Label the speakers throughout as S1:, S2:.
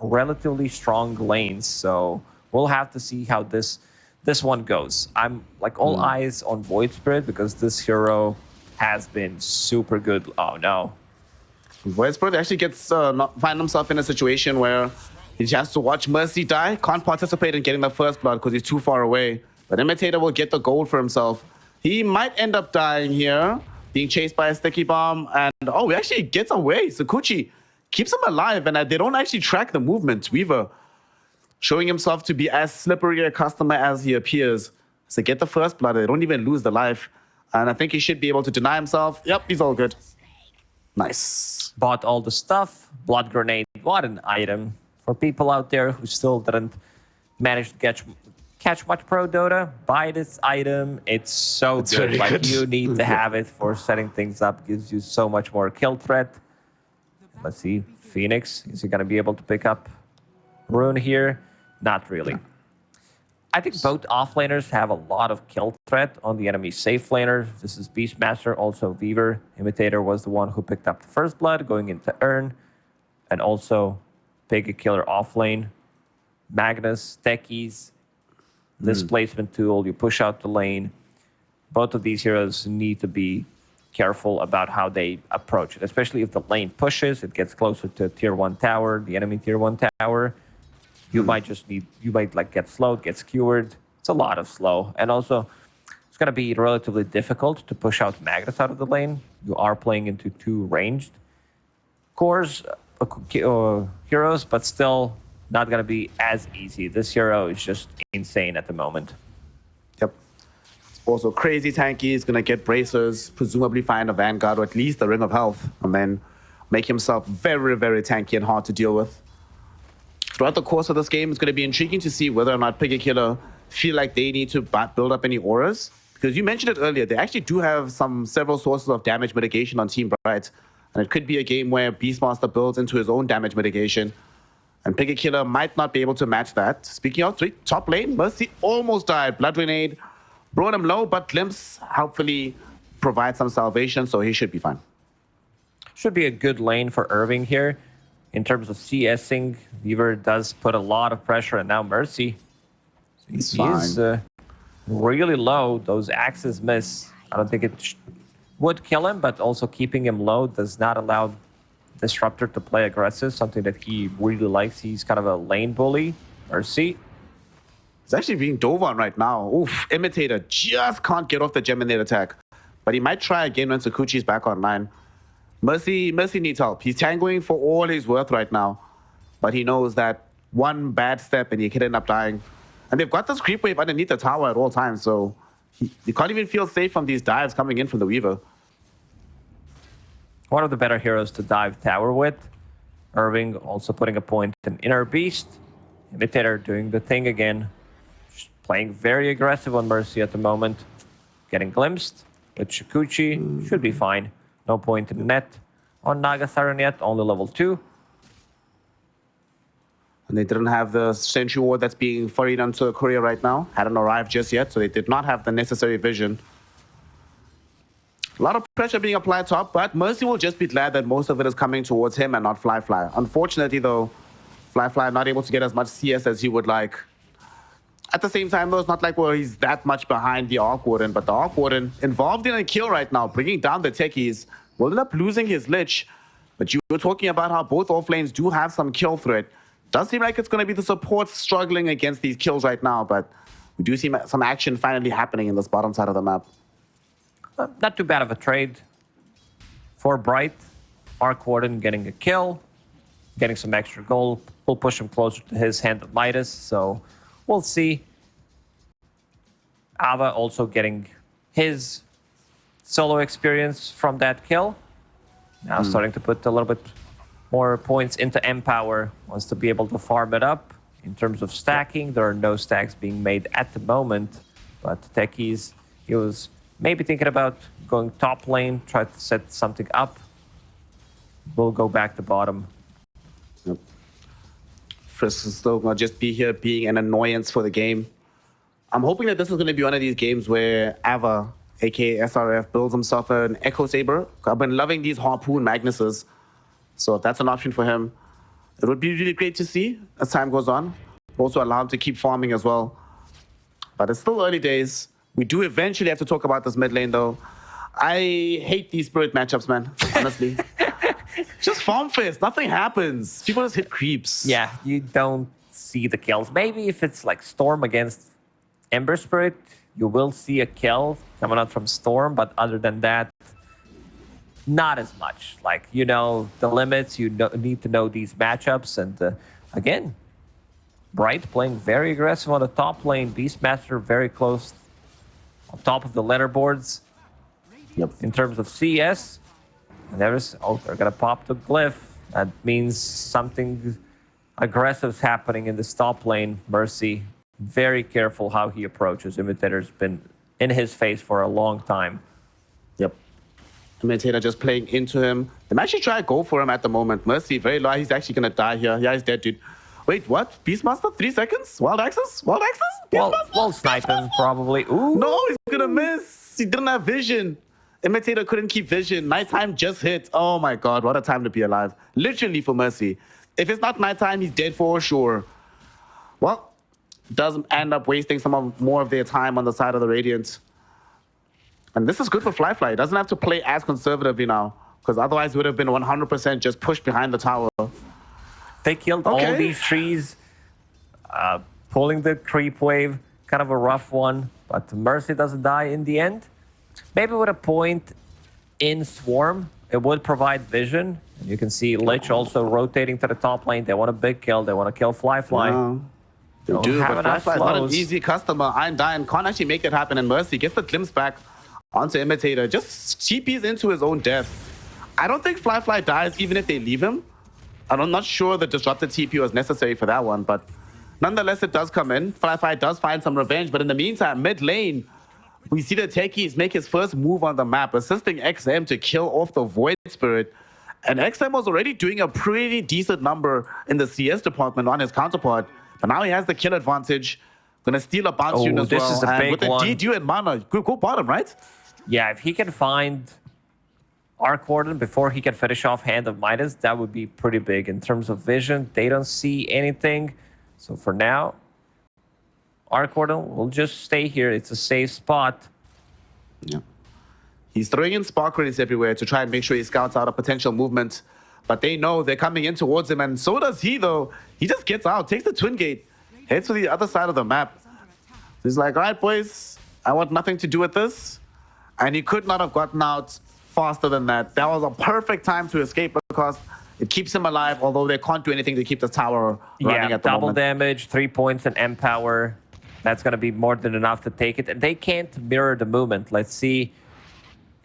S1: relatively strong lanes, so we'll have to see how this one goes. I'm like all eyes on Void Spirit because this hero has been super good. Oh no.
S2: Void Spirit actually gets find himself in a situation where he has to watch Mercy die, can't participate in getting the first blood because he's too far away. But Imitator will get the gold for himself. He might end up dying here, being chased by a sticky bomb, and he actually gets away. Sakuchi keeps him alive, and they don't actually track the movement. Weaver showing himself to be as slippery a customer as he appears. So get the first blood, they don't even lose the life. And I think he should be able to deny himself. Yep, he's all good. Nice.
S1: Bought all the stuff. Blood grenade, what an item. For people out there who still didn't manage to catch much pro Dota, buy this item. It's so good. Like good. You need to have it for setting things up. Gives you so much more kill threat. Let's see, Phoenix, is he gonna be able to pick up Rune here? Not really. I think both offlaners have a lot of kill threat on the enemy safe laner. This is Beastmaster, also Weaver. Imitator was the one who picked up the first blood going into Urn. And also Piggy Killer offlane. Magnus, Techies, displacement tool, you push out the lane. Both of these heroes need to be careful about how they approach it, especially if the lane pushes, it gets closer to tier 1 tower, the enemy tier 1 tower. You might like get slowed, get skewered. It's a lot of slow. And also, it's going to be relatively difficult to push out Magnus out of the lane. You are playing into 2 ranged cores, heroes, but still not going to be as easy. This hero is just insane at the moment.
S2: Yep. Also crazy tanky. He's going to get bracers, presumably find a Vanguard or at least a Ring of Health, and then make himself very, very tanky and hard to deal with. Throughout the course of this game, it's going to be intriguing to see whether or not Piggy Killer feel like they need to build up any auras. Because you mentioned it earlier, they actually do have several sources of damage mitigation on Team Bright. And it could be a game where Beastmaster builds into his own damage mitigation. And Piggy Killer might not be able to match that. Speaking of, top lane, Mercy almost died. Blood Grenade brought him low, but Glimpse helpfully provides some salvation, so he should be fine.
S1: Should be a good lane for Irving here. In terms of CSing, Weaver does put a lot of pressure, and now Mercy. He's really low. Those axes miss. I don't think it would kill him, but also keeping him low does not allow Disruptor to play aggressive, something that he really likes. He's kind of a lane bully. Mercy.
S2: He's actually being dove on right now. Oof, Imitator just can't get off the Geminate attack. But he might try again when Sakuchi's back online. Mercy needs help. He's tangoing for all he's worth right now. But he knows that one bad step and he could end up dying. And they've got this creep wave underneath the tower at all times, so he can't even feel safe from these dives coming in from the Weaver.
S1: One of the better heroes to dive tower with. Irving also putting a point in Inner Beast. Imitator doing the thing again. Just playing very aggressive on Mercy at the moment. Getting glimpsed with Shikuchi. Should be fine. No point in the net on Nagasiren yet, only level 2.
S2: And they didn't have the Sentry Ward that's being ferried onto the courier right now. Hadn't arrived just yet, so they did not have the necessary vision. A lot of pressure being applied top, but Mercy will just be glad that most of it is coming towards him and not Fly. Unfortunately, though, Fly not able to get as much CS as he would like. At the same time, though, it's not like he's that much behind the Arc Warden, but the Arc Warden involved in a kill right now, bringing down the Techies. Will end up losing his Lich. But you were talking about how both offlanes do have some kill threat. Does seem like it's going to be the support struggling against these kills right now, but we do see some action finally happening in this bottom side of the map.
S1: Not too bad of a trade for Bright. Arc Warden getting a kill, getting some extra gold. Will push him closer to his hand of Midas, so we'll see. Ava also getting his solo experience from that kill. Now starting to put a little bit more points into Empower. Wants to be able to farm it up. In terms of stacking, there are no stacks being made at the moment. But Techies, he was maybe thinking about going top lane, try to set something up. We'll go back to bottom.
S2: Yep. Frisk is still going to just be here being an annoyance for the game. I'm hoping that this is going to be one of these games where Ava, aka SRF, builds himself an Echo Saber. I've been loving these Harpoon Magnuses, so if that's an option for him. It would be really great to see as time goes on. Also allow him to keep farming as well. But it's still early days. We do eventually have to talk about this mid lane, though. I hate these Spirit matchups, man, honestly. Just farm fest. Nothing happens. People just hit creeps.
S1: Yeah, you don't see the kills. Maybe if it's like Storm against Ember Spirit, you will see a kill coming out from Storm. But other than that, not as much. Like, you know, the limits. You need to know these matchups. And again, Bright playing very aggressive on the top lane. Beastmaster very close on top of the leaderboards.
S2: Yep.
S1: In terms of CS, and there's they're gonna pop the glyph. That means something aggressive is happening in this top lane. Mercy, very careful how he approaches. Imitator's been in his face for a long time.
S2: Yep. Imitator just playing into him. They might actually try to go for him at the moment. Mercy, very low. He's actually gonna die here. Yeah, he's dead, dude. Wait, what? Beastmaster? 3 seconds? Wild access? Wild access?
S1: We'll snipe him, probably. Ooh.
S2: No, he's gonna miss. He didn't have vision. Imitator couldn't keep vision. Nighttime just hit. Oh my god, what a time to be alive. Literally for Mercy. If it's not nighttime, he's dead for sure. Well, does end up wasting more of their time on the side of the Radiant. And this is good for Flyfly. He doesn't have to play as conservatively now, because otherwise it would have been 100% just pushed behind the tower.
S1: They killed all these trees, pulling the creep wave. Kind of a rough one, but Mercy doesn't die in the end. Maybe with a point in Swarm, it would provide vision. And you can see Lich also rotating to the top lane. They want a big kill. They want to kill Flyfly.
S2: They do, but Flyfly is not an easy customer. Undyne can't actually make it happen, and Mercy gets the glimpse back onto Imitator. Just TPs into his own death. I don't think Flyfly dies even if they leave him. I'm not sure the disrupted TP was necessary for that one, but nonetheless, it does come in. Flyfly does find some revenge, but in the meantime, mid lane, we see the Techies make his first move on the map, assisting XM to kill off the Void Spirit. And XM was already doing a pretty decent number in the CS department on his counterpart, but now he has the kill advantage. Gonna steal a bounce unit as well.
S1: This is a
S2: and
S1: big
S2: with the
S1: one.
S2: DDU and mana, go bottom, right?
S1: Yeah, if he can find Arc Warden before he can finish off Hand of Midas, that would be pretty big. In terms of vision, they don't see anything. So for now, Arc Warden will just stay here. It's a safe spot.
S2: Yeah. He's throwing in spark credits everywhere to try and make sure he scouts out a potential movement. But they know they're coming in towards him, and so does he, though. He just gets out, takes the Twin Gate, heads to the other side of the map. He's like, all right, boys, I want nothing to do with this. And he could not have gotten out faster than that. That was a perfect time to escape because it keeps him alive, although they can't do anything to keep the tower running at the
S1: double
S2: moment.
S1: damage, 3 points in M-Power. That's going to be more than enough to take it. And they can't mirror the movement. Let's see.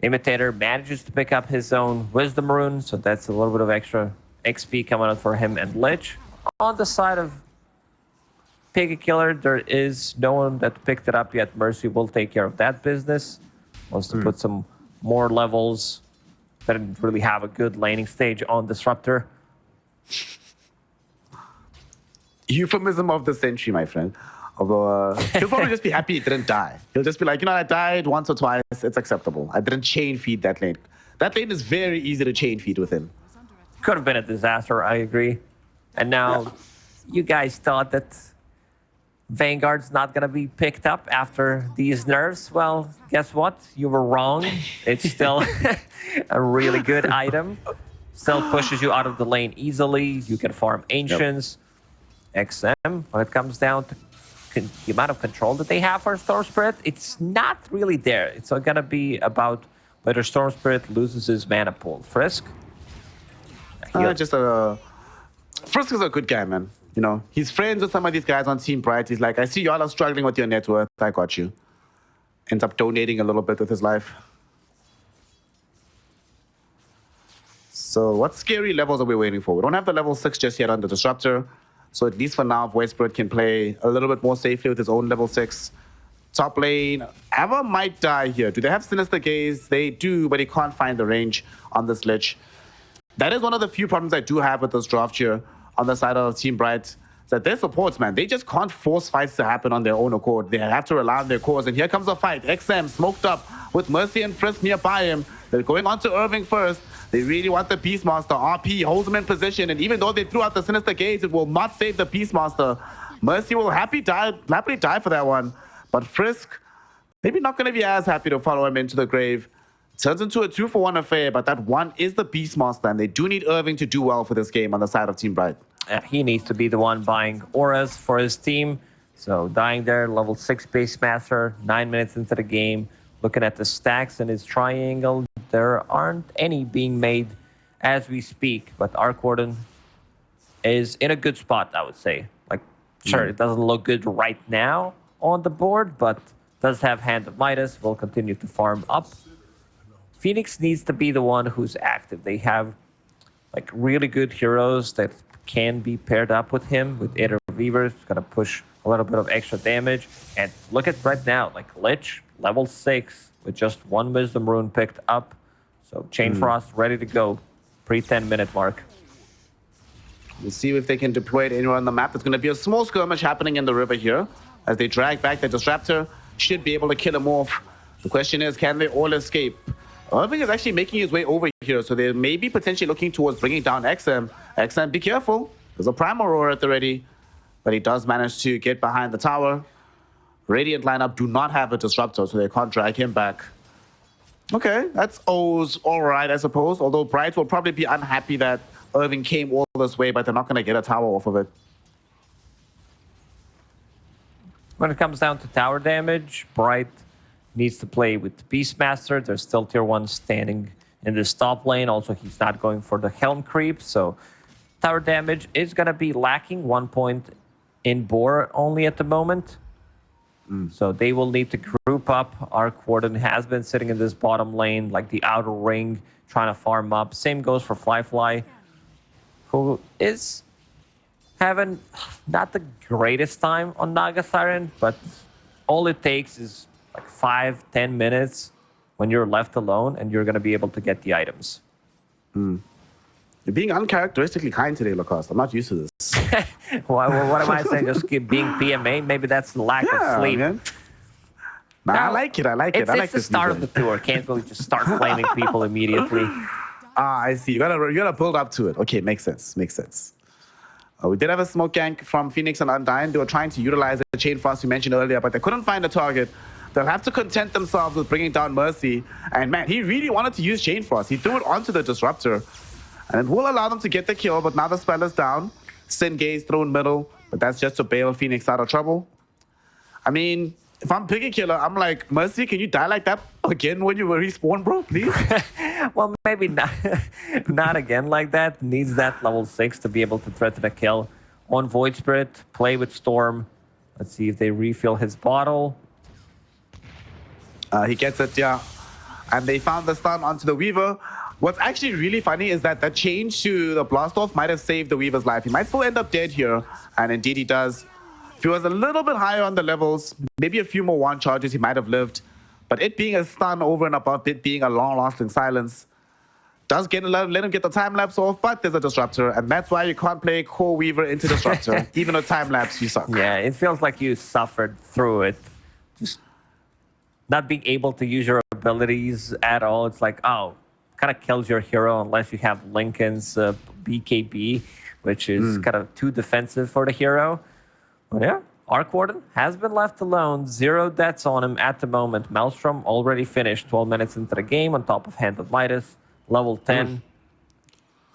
S1: Imitator manages to pick up his own Wisdom Rune, so that's a little bit of extra XP coming out for him and Lich. On the side of Piggy Killer, there is no one that picked it up yet. Mercy will take care of that business. Wants to put some more levels. Didn't really have a good laning stage on Disruptor.
S2: Euphemism of the century, my friend. Although he'll probably just be happy he didn't die. He'll just be like, you know, I died once or twice. It's acceptable. I didn't chain feed that lane. That lane is very easy to chain feed with him.
S1: Could have been a disaster, I agree. And now you guys thought that Vanguard's not going to be picked up after these nerfs. Well, guess what? You were wrong. It's still a really good item. Still pushes you out of the lane easily. You can farm Ancients. XM, when it comes down to the amount of control that they have for Storm Spirit, it's not really there. It's going to be about whether Storm Spirit loses his mana pool. Frisk?
S2: Frisk is a good guy, man. You know, he's friends with some of these guys on Team Bright. He's like, I see y'all are struggling with your net worth. I got you. Ends up donating a little bit with his life. So what scary levels are we waiting for? We don't have the level 6 just yet on the Disruptor. So at least for now, Void Spirit can play a little bit more safely with his own level 6. Top lane, Ava might die here. Do they have Sinister Gaze? They do, but he can't find the range on this Lich. That is one of the few problems I do have with this draft here on the side of Team Bright. That their supports, man, they just can't force fights to happen on their own accord. They have to rely on their cores. And here comes a fight. XM smoked up with Mercy and Frisk nearby him. They're going on to Irving first. They really want the Beastmaster. RP holds him in position, and even though they threw out the Sinister Gaze, it will not save the Beastmaster. Mercy will happily die for that one. But Frisk, maybe not going to be as happy to follow him into the grave. Turns into a 2-for-1 affair, but that one is the Beastmaster, and they do need Irving to do well for this game on the side of Team Bright.
S1: He needs to be the one buying auras for his team. So dying there, level 6 Beastmaster, 9 minutes into the game. Looking at the stacks in his triangle, there aren't any being made as we speak. But Arc Warden is in a good spot, I would say. Like, sure, it doesn't look good right now on the board, but does have Hand of Midas, will continue to farm up. Phoenix needs to be the one who's active. They have like really good heroes that can be paired up with him, with Aether Weaver. It's going to push a little bit of extra damage. And look at right now, like Lich, level 6, with just 1 Wisdom Rune picked up. So Chain Frost ready to go, pre-10-minute mark.
S2: We'll see if they can deploy it anywhere on the map. There's going to be a small skirmish happening in the river here. As they drag back the Disruptor, should be able to kill him off. The question is, can they all escape? Irving is actually making his way over here, so they may be potentially looking towards bringing down XM. XM, be careful. There's a Prime Aurora at the ready, but he does manage to get behind the tower. Radiant lineup do not have a Disruptor, so they can't drag him back. Okay, that's O's all right, I suppose. Although Bright will probably be unhappy that Irving came all this way, but they're not going to get a tower off of it.
S1: When it comes down to tower damage, Bright needs to play with the Beastmaster. There's still tier 1 standing in this top lane. Also, he's not going for the Helm creep, so tower damage is going to be lacking 1 point in Boar only at the moment. So they will need to group up. Arc Warden has been sitting in this bottom lane, like the outer ring, trying to farm up. Same goes for Fly, who is having not the greatest time on Naga Siren, but all it takes is like 5-10 minutes when you're left alone and you're going to be able to get the items.
S2: You're being uncharacteristically kind today, Lacoste. I'm not used to this.
S1: What am I saying? Just keep being PMA? Maybe that's the lack of sleep.
S2: Man. I like it. I like it. I like
S1: it's the start of the tour. Can't really just start flaming people immediately.
S2: I see. You gotta build up to it. Okay, makes sense. Makes sense. We did have a smoke gank from Phoenix and Undyne. They were trying to utilize the Chain Frost you mentioned earlier, but they couldn't find a target. They'll have to content themselves with bringing down Mercy. And man, he really wanted to use Chain Frost. He threw it onto the Disruptor. And it will allow them to get the kill, but now the spell is down. Sin Gaze thrown middle, but that's just to bail Phoenix out of trouble. I mean, if I'm Piggy Killer, I'm like, Mercy, can you die like that again when you respawn, bro, please?
S1: Well, maybe not, not again like that. Needs that level 6 to be able to threaten a kill. On Void Spirit, play with Storm. Let's see if they refill his bottle.
S2: He gets it, yeah. And they found the stun onto the Weaver. What's actually really funny is that the change to the blast off might have saved the Weaver's life. He might still end up dead here, and indeed he does. If he was a little bit higher on the levels, maybe a few more one charges, he might have lived. But it being a stun over and above it being a long-lasting silence does let him get the time lapse off, but there's a Disruptor, and that's why you can't play Core Weaver into Disruptor. Even with time lapse, you suck.
S1: Yeah, it feels like you suffered through it. Just not being able to use your abilities at all. It's like, oh, kind of kills your hero unless you have Lincoln's BKB, which is kind of too defensive for the hero. But yeah, Arc Warden has been left alone. 0 deaths on him at the moment. Maelstrom already finished 12 minutes into the game on top of Hand of Midas, level 10.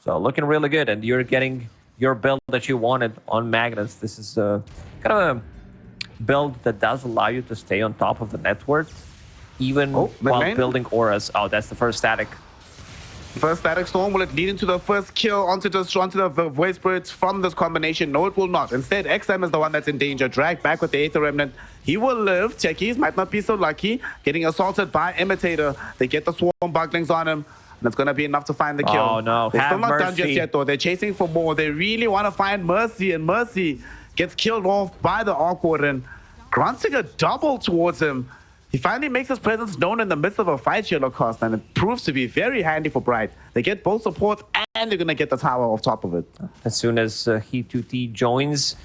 S1: So looking really good, and you're getting your build that you wanted on Magnus. This is kind of a build that does allow you to stay on top of the network, even while building auras. Oh, that's the first static.
S2: First static storm, will it lead into the first kill onto the Void Spirits from this combination? No, it will not. Instead, XM is the one that's in danger. Dragged back with the Aether Remnant. He will live. Techies might not be so lucky. Getting assaulted by Imitator. They get the Swarm Buglings on him. And it's going to be enough to find the kill.
S1: Oh, no.
S2: They're still not done just yet, though. They're chasing for more. They really want to find Mercy, and Mercy gets killed off by the Arc Warden, granting a double towards him. He finally makes his presence known in the midst of a fight here, Lacoste, and it proves to be very handy for Bright. They get both support, and they're going to get the tower off top of it.
S1: As soon as He2T joins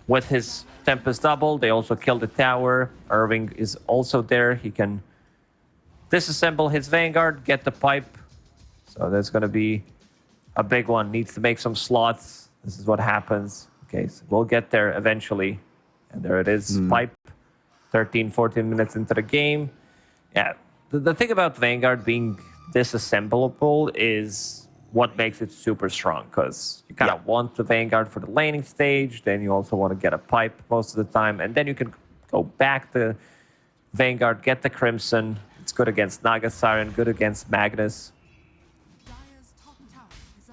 S1: with his Tempest double, they also kill the tower. Irving is also there. He can disassemble his Vanguard, get the pipe, So there's going to be a big one. Needs to make some slots. This is what happens. Okay, so we'll get there eventually. And there it is, Pipe. 13, 14 minutes into the game. Yeah, the thing about Vanguard being disassemblable is what makes it super strong, because you kind of want the Vanguard for the laning stage, then you also want to get a Pipe most of the time, and then you can go back to Vanguard, get the Crimson. It's good against Naga Siren, good against Magnus.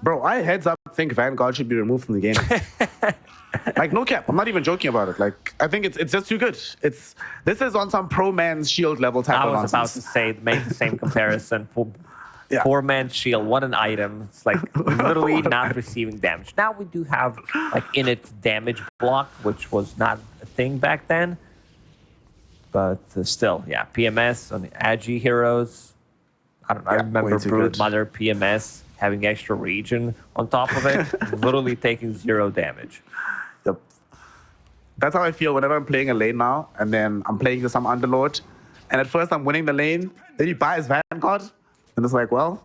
S2: Bro, I heads up think Vanguard should be removed from the game. Like, no cap. I'm not even joking about it. Like, I think it's just too good. This is on some pro man's shield level type of nonsense.
S1: I was about to say, make the same comparison. Poor man's shield, what an item. It's like literally not receiving damage. Now we do have like init damage block, which was not a thing back then. But still, yeah, PMS on the Agi heroes. I don't know. I remember Brood Mother PMS having extra region on top of it, literally taking 0 damage.
S2: Yep. That's how I feel whenever I'm playing a lane now, and then I'm playing with some underlord, and at first I'm winning the lane, then he buys Vanguard, and it's like, well,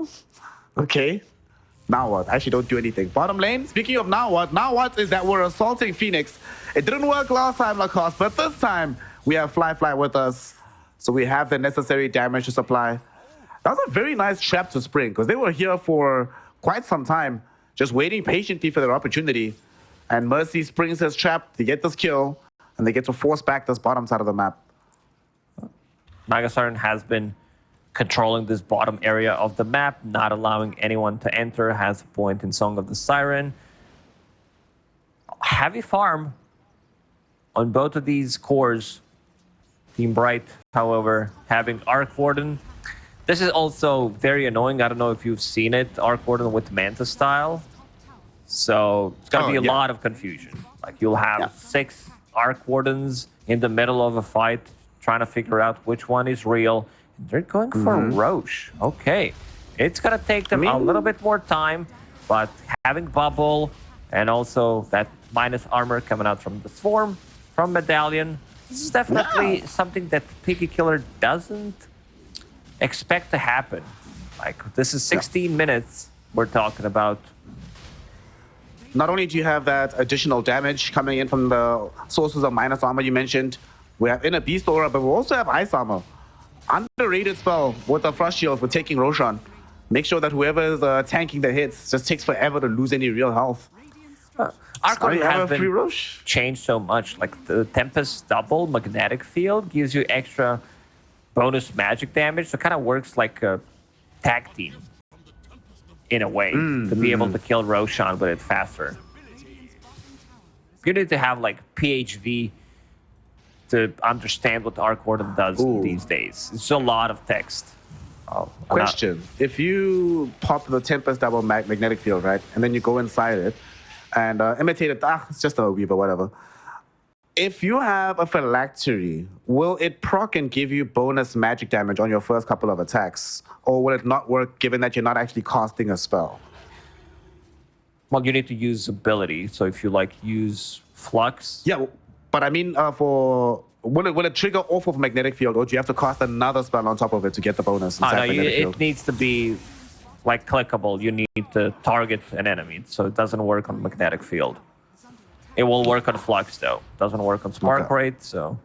S2: okay, now what? I actually don't do anything. Bottom lane, speaking of now what is that we're assaulting Phoenix. It didn't work last time, Lacoste, but this time we have Fly with us, so we have the necessary damage to supply. That was a very nice trap to spring, because they were here for quite some time, just waiting patiently for their opportunity. And Mercy springs his trap to get this kill, and they get to force back this bottom side of the map.
S1: Naga Siren has been controlling this bottom area of the map, not allowing anyone to enter, has a point in Song of the Siren. Heavy farm on both of these cores. Team Bright, however, having Arc Warden. This is also very annoying. I don't know if you've seen it, Arc Warden with Manta style. So it's going to be a lot of confusion. Like, you'll have 6 Arc Wardens in the middle of a fight trying to figure out which one is real. They're going for Roche. Okay. It's going to take them a little bit more time, but having Bubble and also that minus armor coming out from the Swarm, from Medallion, this is definitely something that Piggy Killer doesn't expect to happen. Like, this is 16 minutes we're talking about.
S2: Not only do you have that additional damage coming in from the sources of minus armor you mentioned, we have Inner Beast Aura, but we also have Ice Armor. Underrated spell with the Frost Shield for taking Roshan. Make sure that whoever is tanking the hits just takes forever to lose any real health.
S1: Arc Warden has been changed so much. Like, the Tempest double magnetic field gives you extra bonus magic damage, so it kind of works like a tag team in a way, to be able to kill Roshan with it faster. You need to have like PhD to understand what Arc Warden does these days. It's a lot of text.
S2: Question: if you pop the Tempest double magnetic field, right, and then you go inside it and imitate it, it's just a weave or whatever. If you have a Phylactery, will it proc and give you bonus magic damage on your first couple of attacks? Or will it not work given that you're not actually casting a spell?
S1: Well, you need to use ability. So if you like use Flux.
S2: Yeah, but I mean, will it trigger off of magnetic field, or do you have to cast another spell on top of it to get the bonus?
S1: No, it needs to be like clickable. You need to target an enemy, so it doesn't work on magnetic field. It will work on Flux, though. Doesn't work on Spark Rate, so...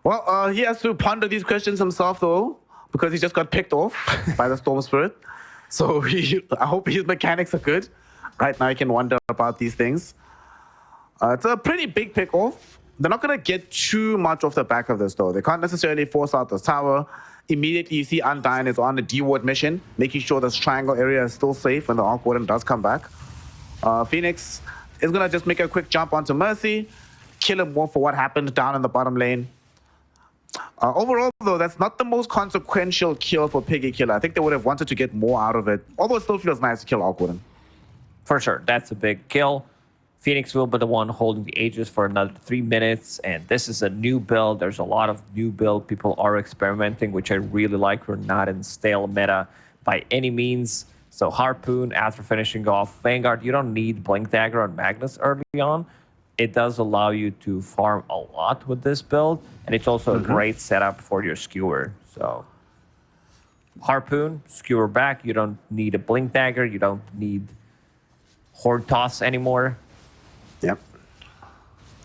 S2: Well, he has to ponder these questions himself, though, because he just got picked off by the Storm Spirit. So I hope his mechanics are good. Right now, he can wonder about these things. It's a pretty big pick off. They're not going to get too much off the back of this, though. They can't necessarily force out this tower. Immediately, you see Undyne is on the D-Ward mission, making sure this triangle area is still safe when the Arc Warden does come back. Phoenix is going to just make a quick jump onto Mercy, kill him more for what happened down in the bottom lane. Overall, though, that's not the most consequential kill for Piggy Killer. I think they would have wanted to get more out of it, although it still feels nice to kill Arc Warden.
S1: For sure, that's a big kill. Phoenix will be the one holding the Aegis for another 3 minutes, and this is a new build. There's a lot of new build people are experimenting, which I really like. We're not in stale meta by any means. So Harpoon, after finishing off Vanguard, you don't need Blink Dagger on Magnus early on. It does allow you to farm a lot with this build, and it's also a great setup for your Skewer. So Harpoon, skewer back. You don't need a blink dagger. You don't need horde toss anymore.
S2: Yep.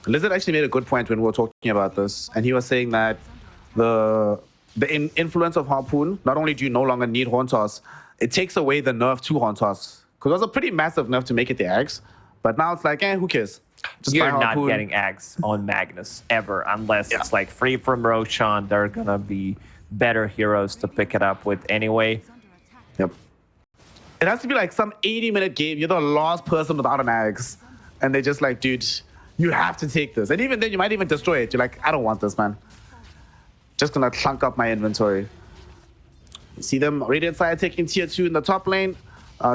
S2: Lizard actually made a good point when we were talking about this, and he was saying that the influence of Harpoon, not only do you no longer need Horn Toss, it takes away the nerf to Horn Toss. Because it was a pretty massive nerf to make it the Axe, but now it's like, who cares? Just
S1: You're
S2: buy
S1: not
S2: Harpoon.
S1: getting Axe on Magnus ever, unless it's like free from Roshan. They're going to be better heroes to pick it up with anyway.
S2: Yep. It has to be like some 80-minute game. You're the last person without an Axe, and they're just like, dude, you have to take this. And even then, you might even destroy it. You're like, I don't want this, man. Just gonna clunk up my inventory. You see them, Radiant side taking tier 2 in the top lane.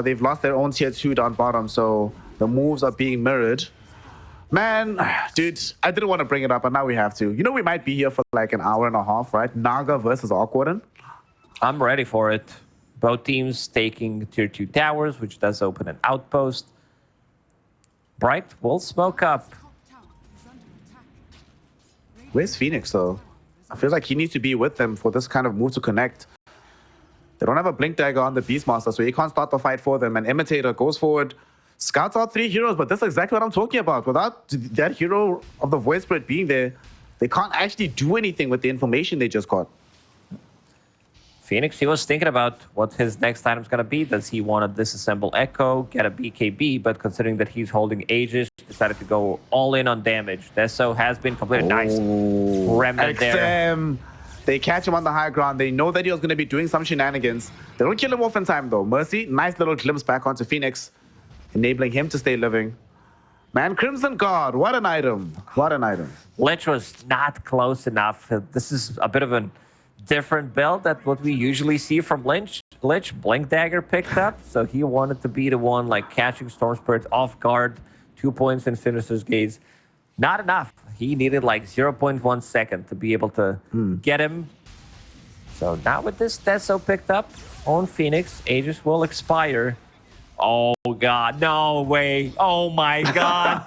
S2: They've lost their own tier 2 down bottom, so the moves are being mirrored. Man, dude, I didn't want to bring it up, but now we have to. You know, we might be here for like an hour and a half, right? Naga versus Awkward.
S1: I'm ready for it. Both teams taking tier 2 towers, which does open an outpost. Bright will smoke up.
S2: Where's Phoenix, though? I feel like he needs to be with them for this kind of move to connect. They don't have a Blink Dagger on the Beastmaster, so he can't start the fight for them. And Imitator goes forward, scouts out 3 heroes, but that's exactly what I'm talking about. Without that hero of the Void Spirit being there, they can't actually do anything with the information they just got.
S1: Phoenix, he was thinking about what his next item's going to be. Does he want to disassemble Echo, get a BKB, but considering that he's holding Aegis, decided to go all in on damage. Deso has been completed. Nice remnant there.
S2: XM. They catch him on the high ground. They know that he was going to be doing some shenanigans. They don't kill him off in time, though. Mercy, nice little glimpse back onto Phoenix, enabling him to stay living. Man, Crimson Guard, what an item. What an item.
S1: Lich was not close enough. This is a bit of a different build than what we usually see from Lich. Blink Dagger picked up, so he wanted to be the one like catching Storm Spirit off guard. 2 points in Sinister's Gaze. Not enough. He needed like 0.1 second to be able to get him. So now with this Deso picked up on Phoenix, Aegis will expire. Oh god, no way. Oh my god.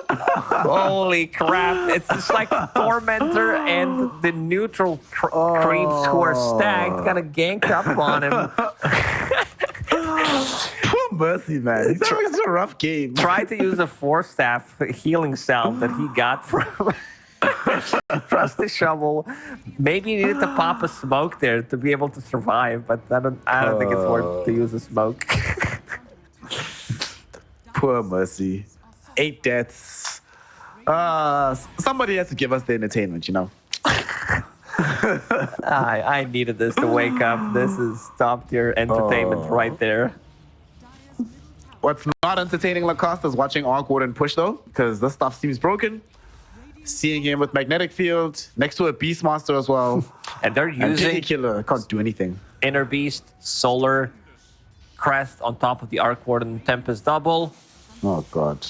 S1: Holy crap. It's just like Tormentor and the neutral creeps who are stacked kind of ganked up on him.
S2: Poor Mercy, man. He's having such a rough game.
S1: Tried to use a 4-staff healing salve that he got from Trusty Shovel. Maybe he needed to pop a smoke there to be able to survive, but I don't think it's worth to use a smoke.
S2: Poor Mercy. 8 deaths. Somebody has to give us the entertainment, you know.
S1: I needed this to wake up. This is top tier entertainment right there.
S2: What's not entertaining Lacoste is watching Awkward and push, though, because this stuff seems broken. Seeing him with Magnetic Field next to a Beastmaster as well.
S1: And they're
S2: And
S1: using
S2: Piggy Killer can't do anything.
S1: Inner Beast, Solar, Crest on top of the Arc Warden Tempest double.
S2: Oh, God.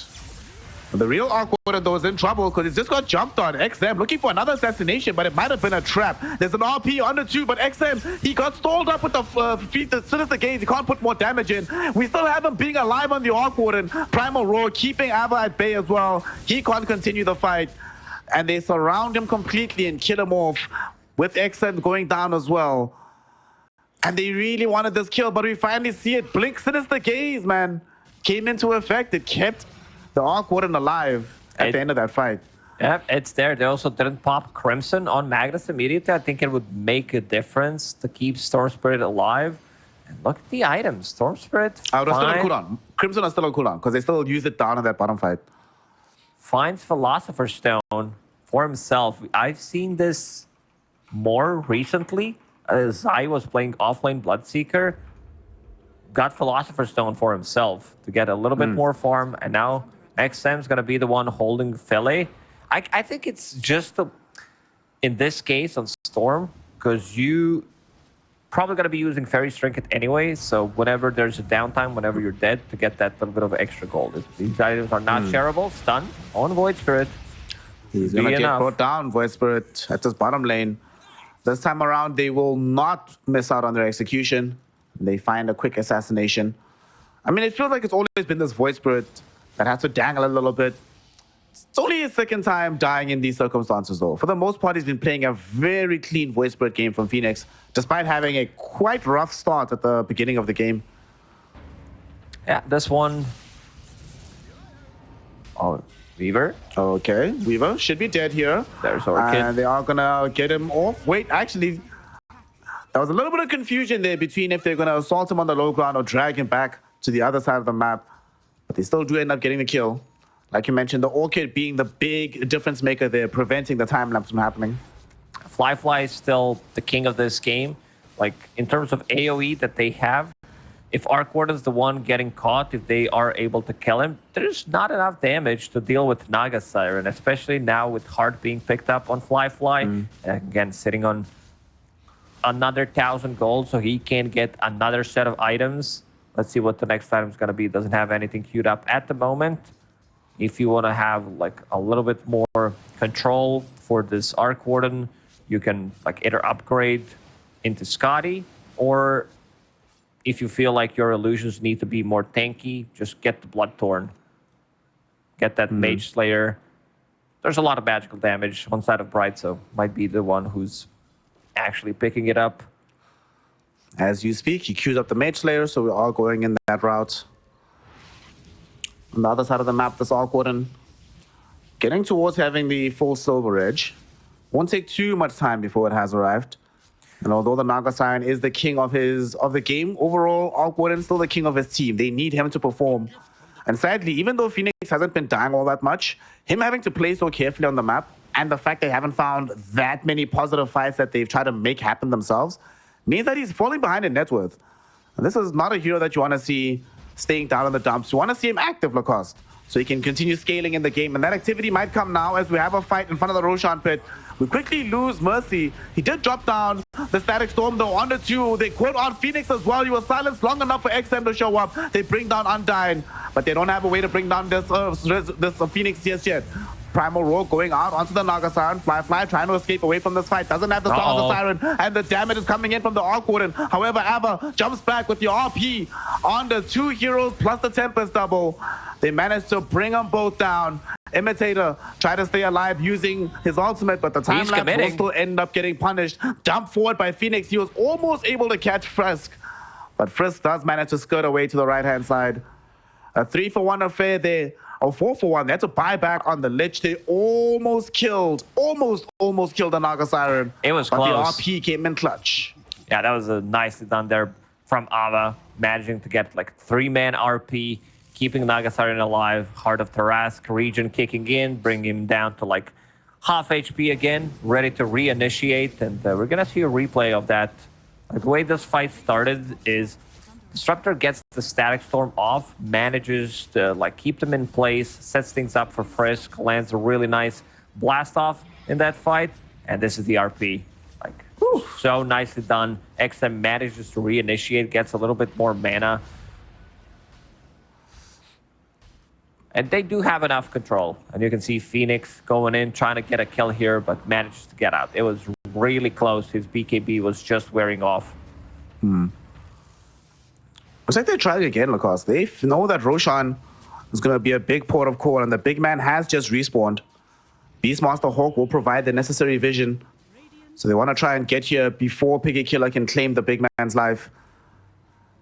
S2: The real Awkward, though, is in trouble because he's just got jumped on. XM looking for another assassination, but it might have been a trap. There's an RP under 2, but XM, he got stalled up with the feet. As soon as the gaze, he can't put more damage in. We still have him being alive on the Awkward and Primal Roar, keeping Ava at bay as well. He can't continue the fight. And they surround him completely and kill him off with XM going down as well. And they really wanted this kill, but we finally see it. Blink Sinister Gaze, man, came into effect. It kept the Arc Warden alive at the end of that fight.
S1: Yep, it's there. They also didn't pop Crimson on Magnus immediately. I think it would make a difference to keep Storm Spirit alive. And look at the items. Storm Spirit,
S2: They're still on cooldown. Crimson are still on cooldown because they still use it down in that bottom fight.
S1: Finds Philosopher's Stone for himself. I've seen this more recently. Zai was playing offlane Bloodseeker. Got Philosopher's Stone for himself to get a little bit more farm. And now XM's going to be the one holding Philly. I think it's just, in this case, on Storm, because you probably going to be using Fairy's Trinket anyway. So whenever there's a downtime, whenever you're dead, to get that little bit of extra gold. These items are not shareable. Stun on Void Spirit.
S2: He's going to get brought down, Void Spirit, at this bottom lane. This time around, they will not miss out on their execution. They find a quick assassination. I mean, it feels like it's always been this Void Spirit that has to dangle a little bit. It's only his second time dying in these circumstances, though. For the most part, he's been playing a very clean voice spread game from Phoenix, despite having a quite rough start at the beginning of the game.
S1: Yeah, this one. Oh, Weaver.
S2: Okay, Weaver should be dead here.
S1: There's Orchid.
S2: And they are gonna get him off. Wait, actually, there was a little bit of confusion there between if they're gonna assault him on the low ground or drag him back to the other side of the map. But they still do end up getting the kill. Like you mentioned, the Orchid being the big difference maker there, preventing the time lapse from happening.
S1: Fly is still the king of this game. Like, in terms of AoE that they have, if Arc Warden's the one getting caught, if they are able to kill him, there's not enough damage to deal with Naga Siren, especially now with Heart being picked up on Fly. Again, sitting on another 1,000 gold, so he can get another set of items. Let's see what the next item is going to be. Doesn't have anything queued up at the moment. If you want to have like a little bit more control for this Arc Warden, you can like either upgrade into Scotty, or if you feel like your illusions need to be more tanky, just get the Bloodthorn. Get that Mage Slayer. There's a lot of magical damage on side of Bright, so might be the one who's actually picking it up.
S2: As you speak, he queues up the Mage Slayer, so we're all going in that route. On the other side of the map, this Arc Warden getting towards having the full Silver Edge. Won't take too much time before it has arrived. And although the Naga Siren is the king of the game, overall, Arc Warden is still the king of his team. They need him to perform. And sadly, even though Phoenix hasn't been dying all that much, him having to play so carefully on the map, and the fact they haven't found that many positive fights that they've tried to make happen themselves, means that he's falling behind in net worth. And this is not a hero that you want to see staying down in the dumps. You want to see him active, Lacoste, so he can continue scaling in the game. And that activity might come now as we have a fight in front of the Roshan pit. We quickly lose Mercy. He did drop down the Static Storm, though, on the 2. They quote on Phoenix as well. He was silenced long enough for XM to show up. They bring down Undyne, but they don't have a way to bring down this Phoenix just yet. Primal Rogue going out onto the Naga Siren. Fly trying to escape away from this fight. Doesn't have the Song of the Siren, and the damage is coming in from the Arc Warden. However, Ava jumps back with the RP on the 2 heroes plus the Tempest double. They managed to bring them both down. Imitator tried to stay alive using his ultimate, but the time lapse will still end up getting punished. Jump forward by Phoenix. He was almost able to catch Frisk, but Frisk does manage to skirt away to the right-hand side. A 3-for-1 affair there. A 4-for-1. They had to buy back on the Lich. They almost killed the Naga Siren.
S1: It was
S2: but
S1: close.
S2: The RP came in clutch.
S1: Yeah, that was nicely done there from Ava, managing to get like 3-man RP, keeping Naga Siren alive. Heart of Tarask region kicking in, bringing him down to like half HP again, ready to reinitiate. And we're going to see a replay of that. Like, the way this fight started is Disruptor gets the Static Storm off, manages to like keep them in place, sets things up for Frisk, lands a really nice blast off in that fight, and this is the RP. Like, so nicely done. XM manages to reinitiate, gets a little bit more mana. And they do have enough control. And you can see Phoenix going in, trying to get a kill here, but manages to get out. It was really close. His BKB was just wearing off.
S2: Looks like they're trying again, Lacoste. They know that Roshan is going to be a big port of call, and the big man has just respawned. Beastmaster Hawk will provide the necessary vision. So they want to try and get here before Piggy Killer can claim the big man's life.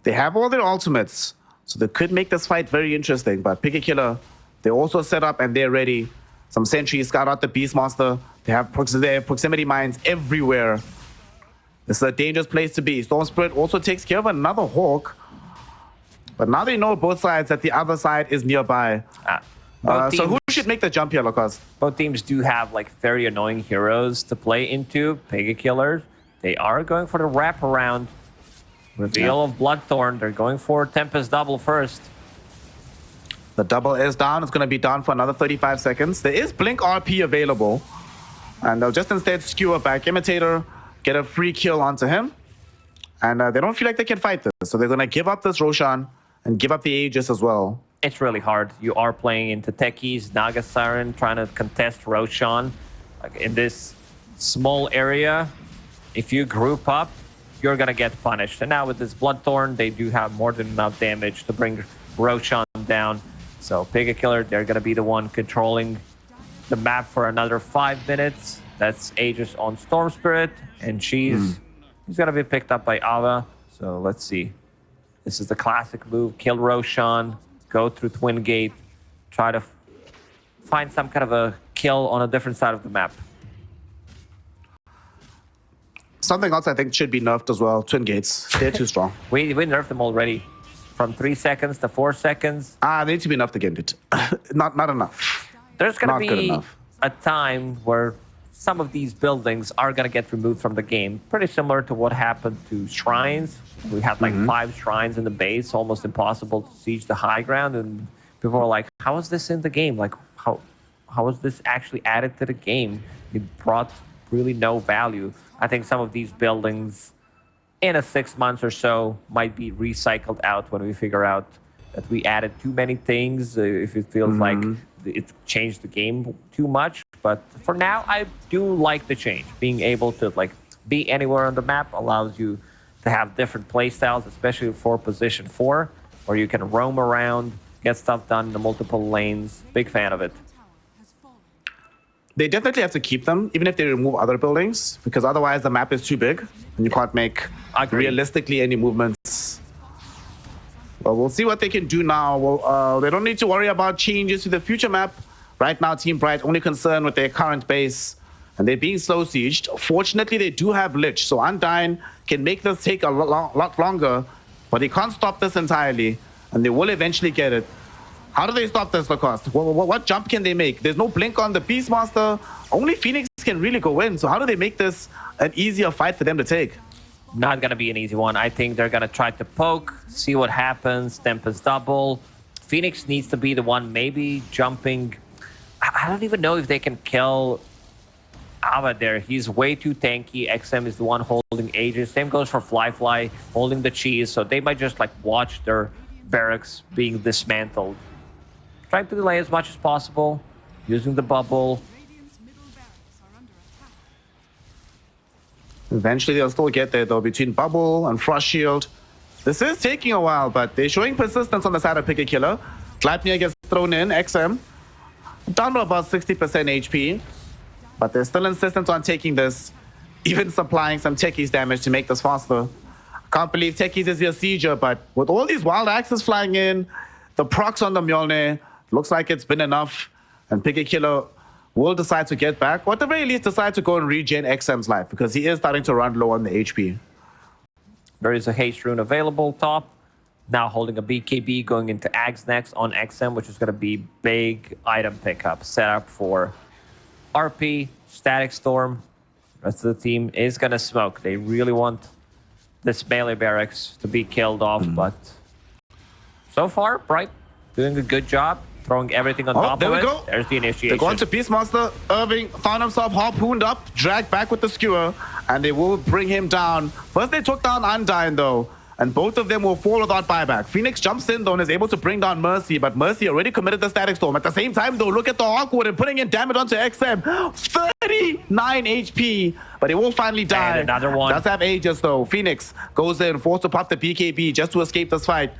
S2: They have all their ultimates, so they could make this fight very interesting. But Piggy Killer, they're also set up and they're ready. Some sentries scout out the Beastmaster. They have proximity mines everywhere. This is a dangerous place to be. Storm Spirit also takes care of another Hawk. But now they know both sides that the other side is nearby. So who should make the jump here, Lacoste?
S1: Both teams do have like very annoying heroes to play into. Piggy Killer, they are going for the wraparound. Reveal of Bloodthorn. They're going for Tempest double first.
S2: The double is down. It's going to be down for another 35 seconds. There is Blink RP available. And they'll just instead skewer back. Imitator, get a free kill onto him. And they don't feel like they can fight this. So they're going to give up this Roshan and give up the Aegis as well.
S1: It's really hard. You are playing into techies, Naga Siren, trying to contest Roshan. Like, in this small area, if you group up, you're going to get punished. And now with this Bloodthorn, they do have more than enough damage to bring Roshan down. So Piggy Killer, they're going to be the one controlling the map for another 5 minutes. That's Aegis on Storm Spirit, and she's gonna be picked up by Ava. So let's see. This is the classic move: kill Roshan, go through Twin Gate, try to find some kind of a kill on a different side of the map.
S2: Something else I think should be nerfed as well. Twin Gates, they're too strong.
S1: We nerfed them already, from 3 seconds to 4 seconds.
S2: They need to be nerfed again, dude. not enough.
S1: There's gonna
S2: Not good
S1: be
S2: enough.
S1: a time where some of these buildings are gonna get removed from the game. Pretty similar to what happened to shrines. We had like 5 shrines in the base, almost impossible to siege the high ground, and people were like, "How is this in the game? Like, how is this actually added to the game? It brought really no value." I think some of these buildings in a 6 months or so might be recycled out when we figure out that we added too many things, if it feels like it changed the game too much. But for now, I do like the change. Being able to like be anywhere on the map allows you to have different playstyles, especially for position 4, where you can roam around, get stuff done in the multiple lanes. Big fan of it.
S2: They definitely have to keep them, even if they remove other buildings, because otherwise the map is too big and you can't make realistically any movements. Well, we'll see what they can do now. Well, they don't need to worry about changes to the future map. Right now, Team Bright only concerned with their current base, and they're being slow sieged. Fortunately, they do have Lich, so Undyne can make this take a lot longer, but they can't stop this entirely, and they will eventually get it. How do they stop this, Lacoste? What jump can they make? There's no blink on the Beastmaster. Only Phoenix can really go in. So how do they make this an easier fight for them to take?
S1: Not going to be an easy one. I think they're going to try to poke, see what happens. Tempest double. Phoenix needs to be the one maybe jumping. I don't even know if they can kill Ava there. He's way too tanky. XM is the one holding Aegis. Same goes for Fly, holding the cheese. So they might just like watch their barracks being dismantled. Trying to delay as much as possible, using the bubble.
S2: Eventually, they'll still get there, though, between bubble and frost shield. This is taking a while, but they're showing persistence on the side of Piggy Killer. Gleipnir gets thrown in, XM. Down to about 60% HP, but they're still insistent on taking this, even supplying some Techies damage to make this faster. Can't believe Techies is your sieger, but with all these wild axes flying in, the procs on the Mjolnir, looks like it's been enough, and Piggy Killer will decide to get back, or at the very least decide to go and regen XM's life, because he is starting to run low on the HP.
S1: There is a haste rune available top. Now holding a BKB, going into Ags next on XM, which is going to be big item pickup. Set up for RP, Static Storm. The rest of the team is going to smoke. They really want this melee barracks to be killed off, but so far, Bright doing a good job. Throwing everything on top of it.
S2: There we go.
S1: There's the initiation.
S2: They're going to Beastmaster. Irving found himself harpooned up, dragged back with the skewer, and they will bring him down. First, they took down Undyne, though, and both of them will fall without buyback. Phoenix jumps in, though, and is able to bring down Mercy, but Mercy already committed the Static Storm. At the same time, though, look at the Hawkwood and putting in damage onto XM. 39 HP, but he will finally die.
S1: And another one.
S2: Does have Aegis, though. Phoenix goes in, forced to pop the BKB just to escape this fight.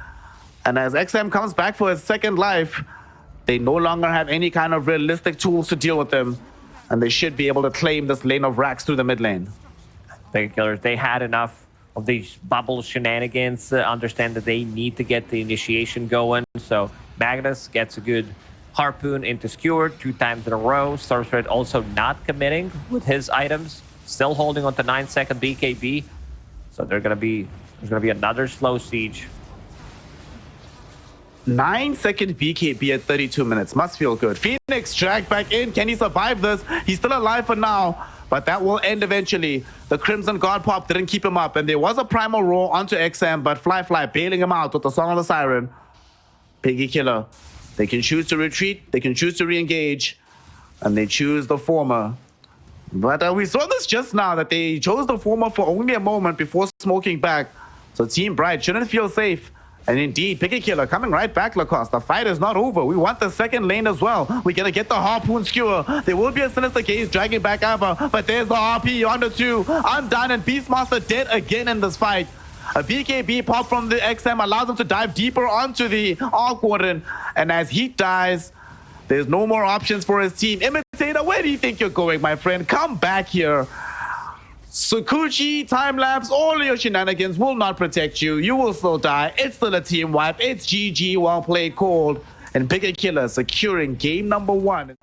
S2: And as XM comes back for his second life, they no longer have any kind of realistic tools to deal with them, and they should be able to claim this lane of racks through the mid lane.
S1: Piggy Killers, they had enough of these bubble shenanigans to understand that they need to get the initiation going. So Magnus gets a good harpoon into Skewer 2 times in a row. Stormspirit also not committing with his items, still holding on to 9-second BKB. So there's gonna be another slow siege.
S2: 9-second BKB at 32 minutes. Must feel good. Phoenix dragged back in. Can he survive this? He's still alive for now, but that will end eventually. The Crimson God Pop didn't keep him up, and there was a Primal Roar onto XM, but Fly bailing him out with the Song of the Siren. Piggy Killer. They can choose to retreat. They can choose to re-engage, and they choose the former. But we saw this just now, that they chose the former for only a moment before smoking back. So Team Bright shouldn't feel safe. And indeed, Piggy Killer coming right back, Lacoste. The fight is not over. We want the second lane as well. We're going to get the Harpoon Skewer. There will be a Sinister Gaze dragging back Ava, but there's the RP on the 2. Undone and Beastmaster dead again in this fight. A BKB pop from the XM allows him to dive deeper onto the Arc Warden. And as he dies, There's no more options for his team. Imitator, where do you think you're going, my friend? Come back here. Sukuchi, time-lapse, all your shenanigans will not protect you. You will still die. It's still a team wipe. It's GG, well played, called. And Piggy Killer securing game number 1.